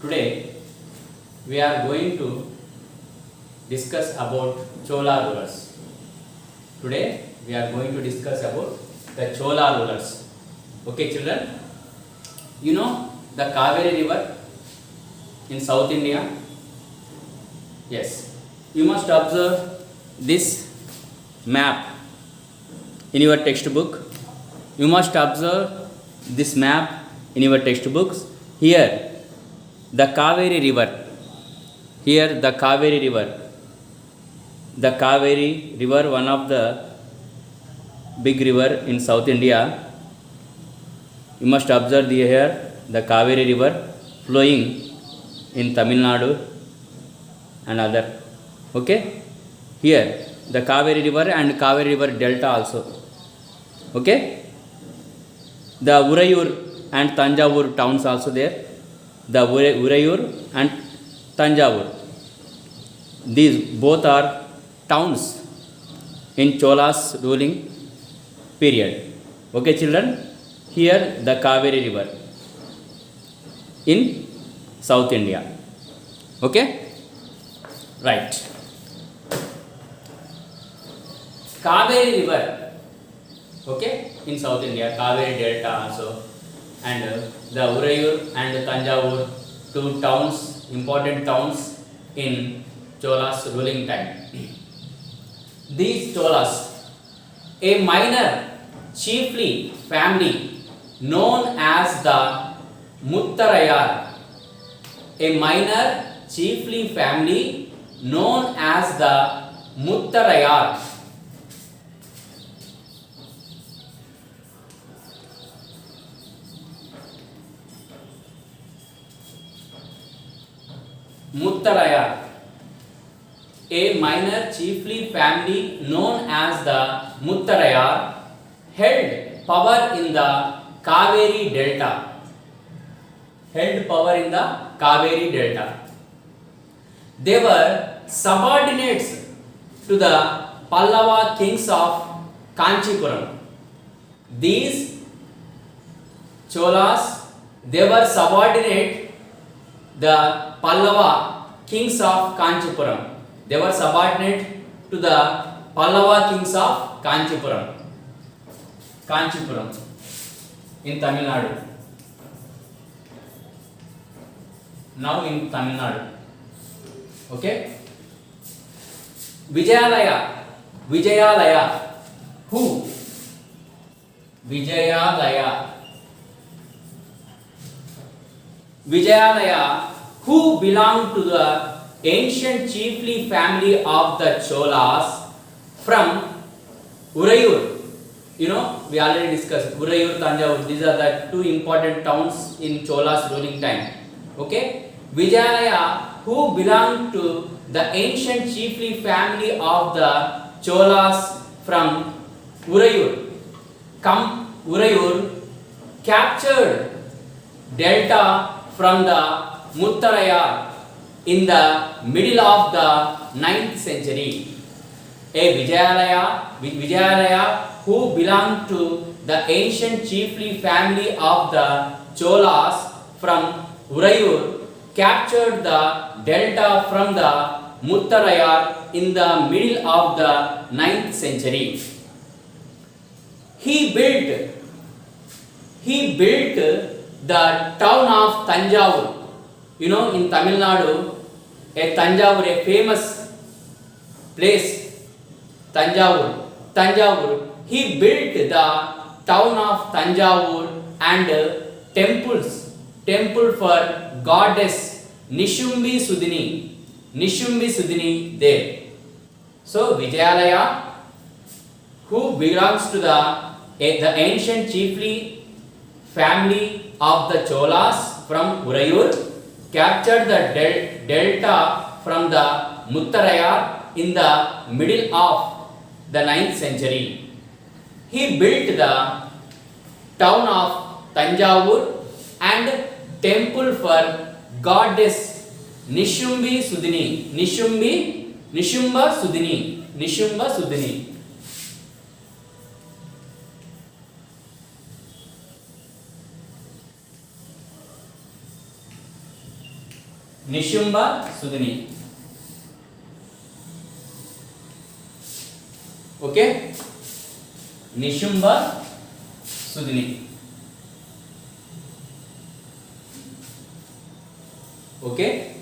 Today we are going to discuss about Chola rulers. Today we are going to discuss about the Chola rulers. Okay, children, you know the Kaveri river in South India? Yes. You must observe this map in your textbook. You must observe this map in your textbooks. Here the Kaveri river. Here the Kaveri river. The Kaveri river, one of the big river in South India. You must observe here the Kaveri river flowing in Tamil Nadu and other. Okay. Here the Kaveri river and Kaveri river delta also. Okay. The Urayur and Tanjavur towns also there. The Urayur and Tanjavur. These both are towns in Chola's ruling period. Okay, children. Here the Kaveri river in South India. Okay. Right. Kaveri river. Okay, in South India, Kaveri delta also, and the Urayur and the Tanjavur, two towns, important towns in Chola's ruling time. These Cholas, a minor chiefly family known as the Muttarayar, a minor chiefly family known as the Muttarayar. Muttarayar, a minor chiefly family known as the Muttarayar, held power in the Kaveri delta. Held power in the Kaveri delta. They were subordinates to the Pallava kings of Kanchipuram. These Cholas, they were subordinate the Pallava kings of Kanchipuram. They were subordinate to the Pallava kings of Kanchipuram. Kanchipuram in Tamil Nadu. Now in Tamil Nadu. Okay. Vijayalaya. Vijayalaya. Who? Vijayalaya. Vijayalaya, who belonged to the ancient chiefly family of the Cholas from Urayur. You know, we already discussed Urayur, Tanjavur. These are the two important towns in Chola's ruling time. Okay. Vijayalaya, who belonged to the ancient chiefly family of the Cholas from Urayur. Urayur captured delta from the Muttarayar in the middle of the 9th century. A Vijayalaya who belonged to the ancient chiefly family of the Cholas from Urayur captured the delta from the Muttarayar in the middle of the 9th century. He built the town of Tanjavur. You know, in Tamil Nadu, Tanjavur, a famous place, Tanjavur. He built the town of Tanjavur and temple for goddess Nishumbi Sudhini there. So Vijayalaya, who belongs to the ancient chiefly family of the Cholas from Urayur, captured the delta from the Muttarayar in the middle of the 9th century. He built the town of Tanjavur and temple for goddess Nishumba Sudhini. Nishumba Sudini. Okay, Nishumba Sudini. Okay,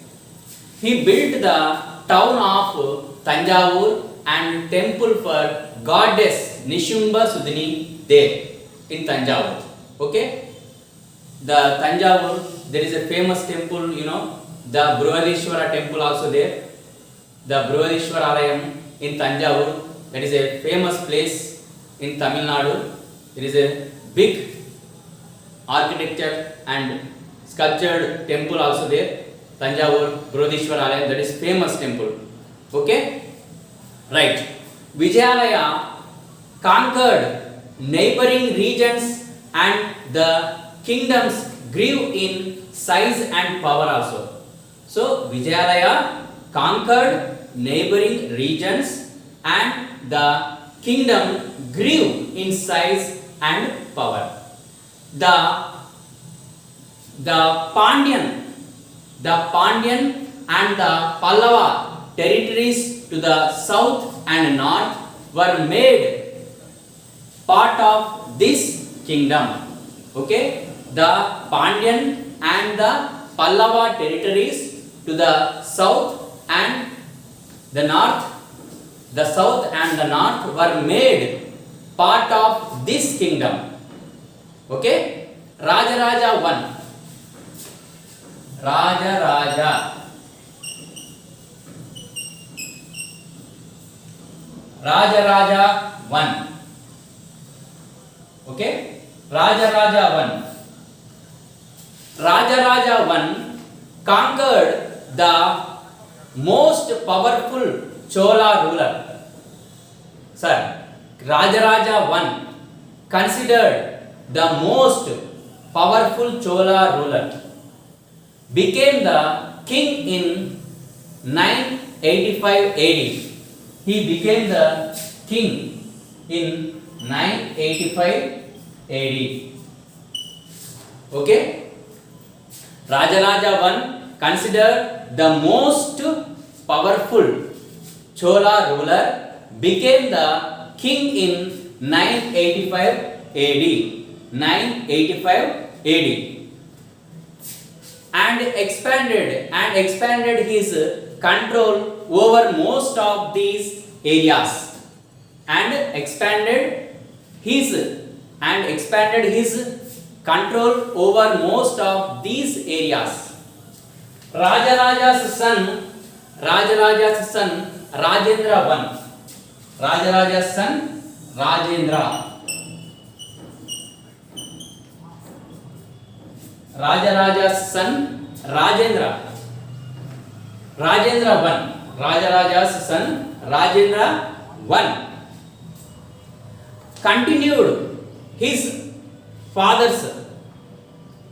he built the town of Tanjavur and temple for goddess Nishumba Sudini there in Tanjavur. Okay, the Tanjavur, there is a famous temple, you know, the Brihadishwara temple also there. The Brihadishwara Alayam in Tanjavur, that is a famous place in Tamil Nadu. It is a big architecture and sculptured temple also there. Tanjavur Brihadishwara Alayam, that is famous temple. Okay, right. Vijayalaya conquered neighboring regions and the kingdoms grew in size and power also. So Vijayalaya conquered neighboring regions and the kingdom grew in size and power. The Pandyan and the Pallava territories to the south and north were made part of this kingdom. Okay, the Pandyan and the Pallava territories to the south and the north, the south and the north were made part of this kingdom. Okay, Rajaraja I. Rajaraja I. Okay, Rajaraja I. Rajaraja I conquered the most powerful Chola ruler. Sir, Rajaraja I considered the most powerful Chola ruler, became the king in 985 AD. He became the king in 985 AD. Okay, Rajaraja I considered the most powerful Chola ruler, became the king in 985 AD. 985 AD. And expanded his control over most of these areas. And expanded his control over most of these areas. Rajaraja's son Rajendra I. Rajaraja's son Rajendra. Rajaraja's son Rajendra. Rajendra I. Rajaraja's son Rajendra I continued his father's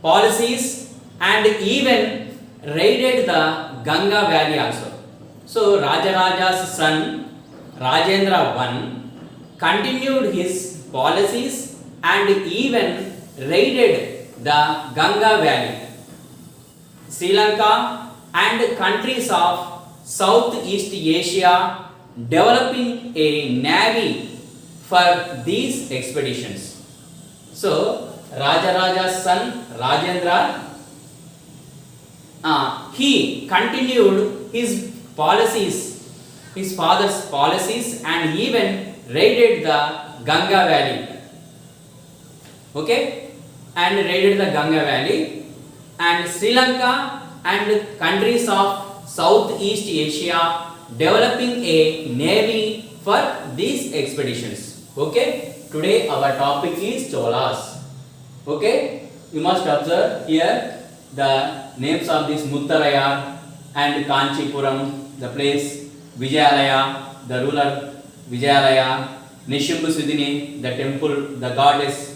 policies and even raided the Ganga Valley also. So Rajaraja's son Rajendra I continued his policies and even raided the Ganga Valley, Sri Lanka and countries of Southeast Asia, developing a navy for these expeditions. So Rajaraja's son Rajendra, he continued his policies, his father's policies, and even raided the Ganga Valley. Okay, and raided the Ganga Valley, and Sri Lanka and countries of Southeast Asia, developing a navy for these expeditions. Okay, today our topic is Cholas. Okay, you must observe here the names of this Muttarayar and Kanchipuram, the place, Vijayalaya, the ruler Vijayalaya, Nishumba Sudini, the temple, the goddess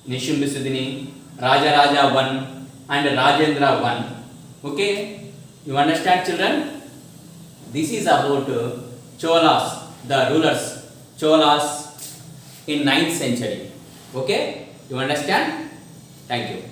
Nishumba Sudini, Rajaraja I and Rajendra I. Okay, you understand, children? This is about Cholas, the rulers, Cholas in 9th century. Okay, you understand? Thank you.